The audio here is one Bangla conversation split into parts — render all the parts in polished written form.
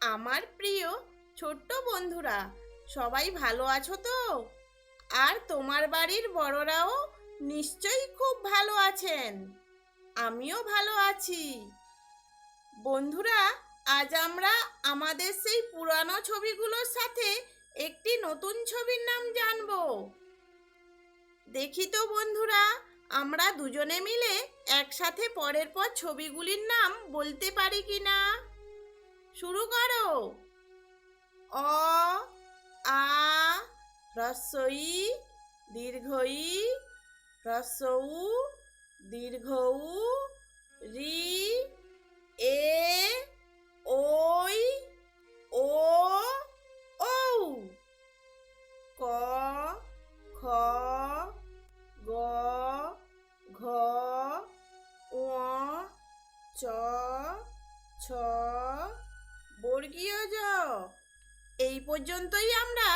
আমার প্রিয় ছোট্ট বন্ধুরা, সবাই ভালো আছো তো? আর তোমার বাড়ির বড়রাও নিশ্চয়ই খুব ভালো আছেন। আমিও ভালো আছি। বন্ধুরা, আজ আমরা আমাদের সেই পুরানো ছবিগুলোর সাথে একটি নতুন ছবির নাম জানবো। দেখি তো বন্ধুরা, আমরা দুজনে মিলে একসাথে পরের পর ছবিগুলির নাম বলতে পারি কিনা। শুরু করো। অ আ হ্রস্ব ই দীর্ঘ ই হ্রস্ব উ দীর্ঘ উ রি এ ওই ও ঔ। ক খ গ ঘ ঙ চ ছ বর্গীয় জ। এই পর্যন্তই আমরা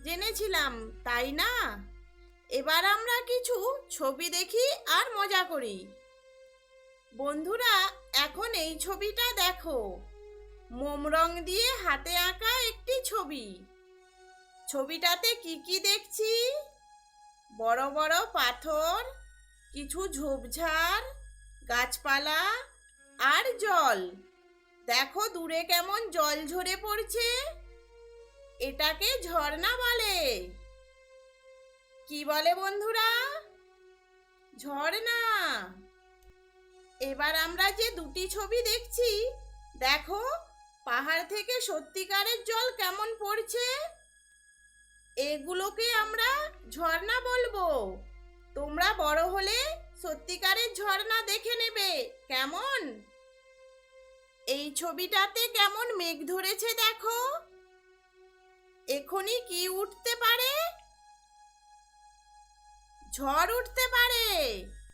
জেনেছিলাম, তাই না? এবার আমরা কিছু ছবি দেখি আর মজা করি। বন্ধুরা, এখন এই ছবিটা দেখো। মোম রং দিয়ে হাতে আঁকা একটি ছবি। ছবিটাতে কি কি দেখছি? বড় বড় পাথর, কিছু ঝোপঝাড়, গাছপালা আর জল। দেখো দূরে কেমন জল ঝরে পড়ছে। এটাকে ঝর্ণা বলে। কি বলে বন্ধুরা? ঝর্ণা। এবার আমরা যে দুটি ছবি দেখছি, দেখো পাহাড় থেকে সত্যিকারের জল কেমন পড়ছে। এগুলোকে আমরা ঝর্ণা বলবো। তোমরা বড় হলে সত্যিকারের ঝর্ণা দেখে নেবে, কেমন? এই ছবিটাতে কেমন মেঘ ধরেছে দেখো। এখনই কি উঠতে পারে? ঝড় উঠতে পারে।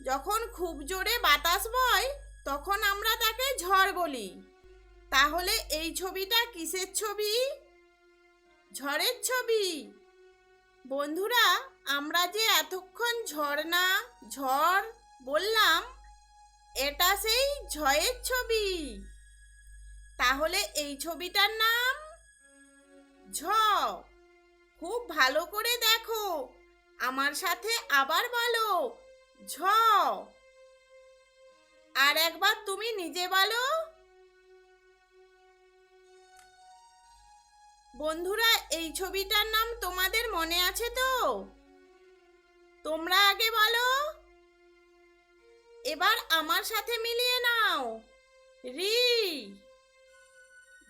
যখন খুব জোরে বাতাস বয় তখন আমরা তাকে ঝড় বলি। তাহলে এই ছবিটা কিসের ছবি? ঝড়ের ছবি। বন্ধুরা, আমরা যে এতক্ষণ ঝর্ণা ঝড় বললাম, এটা সেই ঝড়ের ছবি। তাহলে এই ছবিটার নাম ঝ। খুব ভালো করে দেখো, আমার সাথে আবার বলো ঝ। আর একবার তুমি নিজে বলো। বন্ধুরা, এই ছবিটার নাম তোমাদের মনে আছে তো? তোমরা আগে বলো। এবার আমার সাথে মিলিয়ে নাও, রি।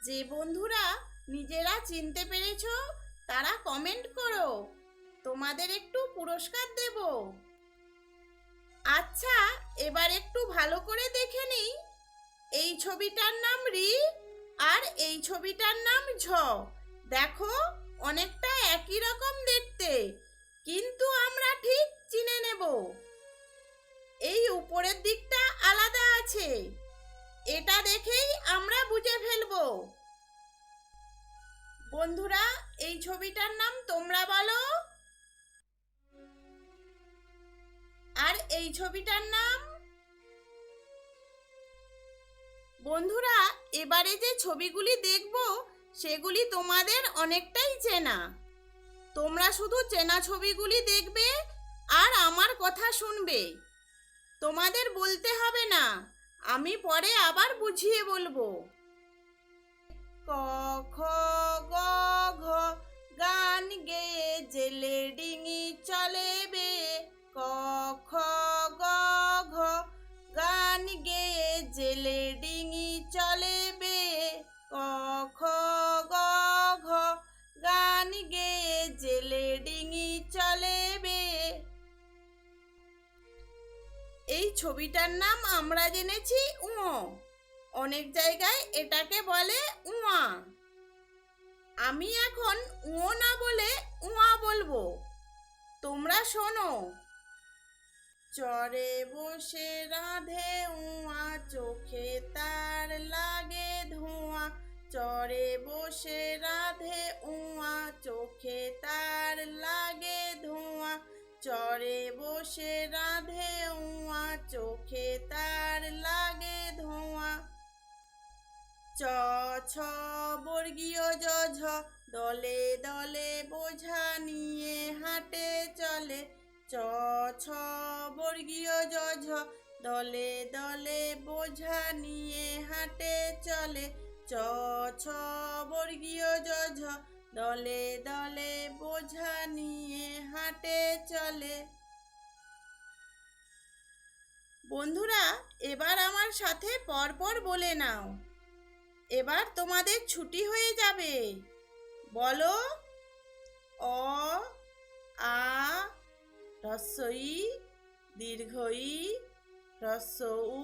যে বন্ধুরা নিজেরা চিনতে পেরেছো তারা কমেন্ট করো, তোমাদের একটু পুরস্কার দেব। আচ্ছা, এবার একটু ভালো করে দেখে নিই। এই ছবিটার নাম রি আর এই ছবিটার নাম ঝ। দেখো অনেকটা একই রকম দেখতে, কিন্তু আমরা ঠিক চিনে নেব। এই উপরের দিকটা আলাদা আছে, এটা দেখেই আমরা বুঝে ফেলবো। বন্ধুরা, এই ছবিটার নাম তোমরা বলো। আর এই ছবিটার নাম? বন্ধুরা, এবারে যে ছবিগুলি দেখব সেগুলি তোমাদের অনেকটাই চেনা। তোমরা শুধু চেনা ছবিগুলি দেখবে আর আমার কথা শুনবে। তোমাদের বলতে হবে না, আমি পরে আবার বুঝিয়ে বলবো। ক খ গ ঘ গান গেয়ে জেলে ডিঙি চলে বে। ক খ গ ঘ গান গেয়ে জেলে ডিঙি চলে বে। ক খ গ ঘ গান গেয়ে জেলে ডিঙি চলে বে। এই ছবিটার নাম আমরা জেনেছি উ। অনেক জায়গায় এটাকে বলে উয়া। আমি এখন উ না বলে উয়া বলবো, তোমরা শোনো। চরে বসে রাধে উয়া, চোখে তার লাগে ধোঁয়া। চরে বসে রাধে উয়া, চোখে তার লাগে ধোঁয়া। চরে বসে রাধে উয়া, চোখে তার লাগে ধোঁয়া। চ চ ছ বর্গীয় জ ঝ দলে দলে বোঝা নিয়ে হাঁটে চলে চ ছ বর্গীয় জ ঝ দলে দলে বোঝা নিয়ে হাঁটে চলে চ ছ বর্গীয় জ ঝ দলে দলে বোঝা নিয়ে হাঁটে চলে। বন্ধুরা, এবার আমার সাথে পরপর বলে নাও। এবার তোমাদের ছুটি হয়ে যাবে। বলো, অ আ হ্রস্ব ই দীর্ঘ ই হ্রস্ব উ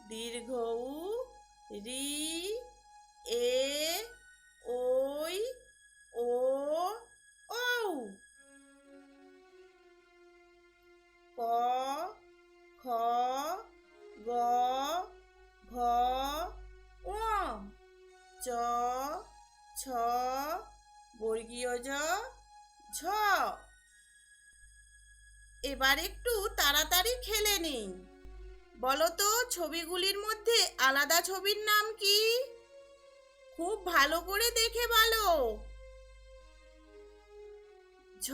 দীর্ঘ উ রি এ ওই ও ঔ। ক খ গ ঘ ঙ চ ছ বর্গীয় জ ঝ। এবার একটু তাড়াতাড়ি খেলে নিই। বলো তো, ছবিগুলির মধ্যে আলাদা ছবির নাম কি? খুব ভালো করে দেখে বলো। ঝ।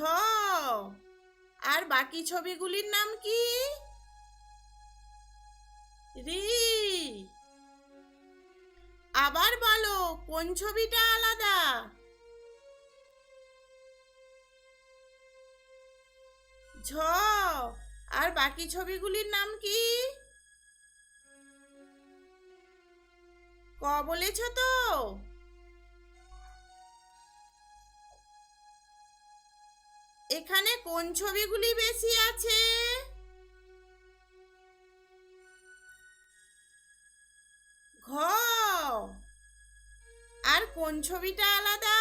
আর বাকি ছবিগুলির নাম কি? রি। আবার বলো, কোন ছবিটা আলাদা? ঝ। আর বাকি ছবিগুলির নাম কি? ক বলেছ তো? এখানে কোন ছবিগুলি বেশি আছে? ঘ। আর কোন ছবিটা আলাদা?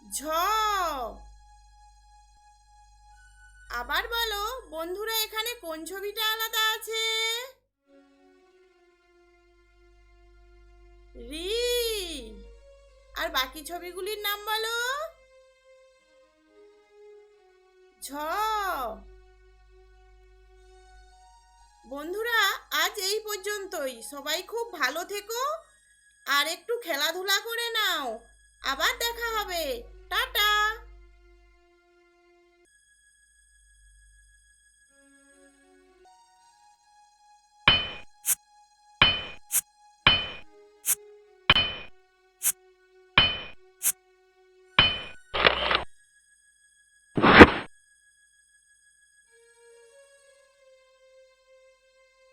ঝ। আবার বলো বন্ধুরা, এখানে কোন ছবিটা আলাদা আছে? রি। আর বাকি ছবিগুলির নাম বলো। ঝ। বন্ধুরা, আজ এই পর্যন্তই। সবাই খুব ভালো থেকো আর একটু খেলাধুলা করে নাও। আবার দেখা হবে। টাটা।